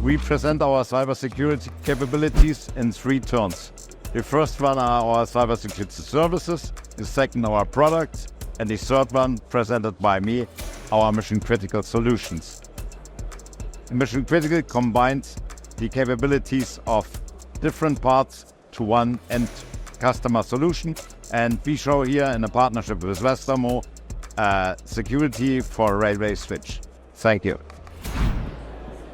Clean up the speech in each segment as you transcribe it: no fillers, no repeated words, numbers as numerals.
We present our cybersecurity capabilities in 3 turns. The first one are our cybersecurity services, the second our products, and the third one, presented by me, our mission-critical solutions. Mission-critical combines the capabilities of different parts to one end customer solution, and we show here in a partnership with Westermo security for railway switch. Thank you.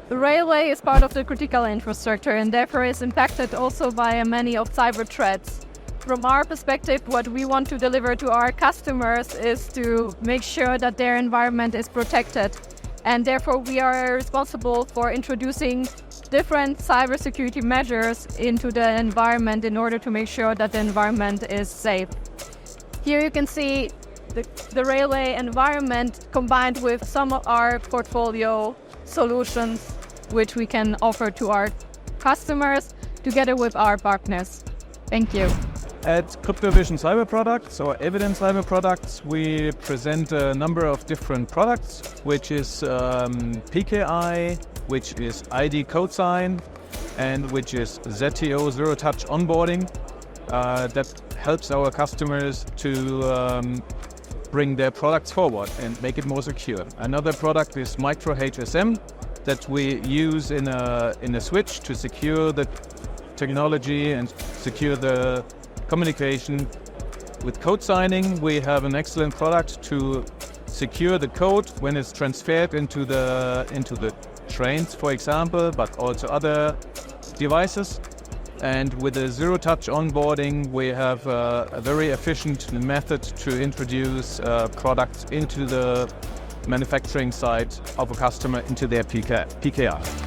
The railway is part of the critical infrastructure and therefore is impacted also by many of cyber threats. From our perspective, what we want to deliver to our customers is to make sure that their environment is protected, and therefore we are responsible for introducing different cybersecurity measures into the environment in order to make sure that the environment is safe. Here you can see the railway environment combined with some of our portfolio solutions which we can offer to our customers together with our partners. Thank you. At CryptoVision Cyber Products or Evidence Cyber Products, we present a number of different products, which is PKI, which is ID code sign, and which is ZTO Zero Touch Onboarding. That helps our customers to bring their products forward and make it more secure. Another product is Micro HSM that we use in a switch to secure the technology and secure the communication. With code signing, we have an excellent product to secure the code when it's transferred into the trains, for example, but also other devices. And with the zero-touch onboarding, we have a very efficient method to introduce products into the manufacturing site of a customer into their PKI.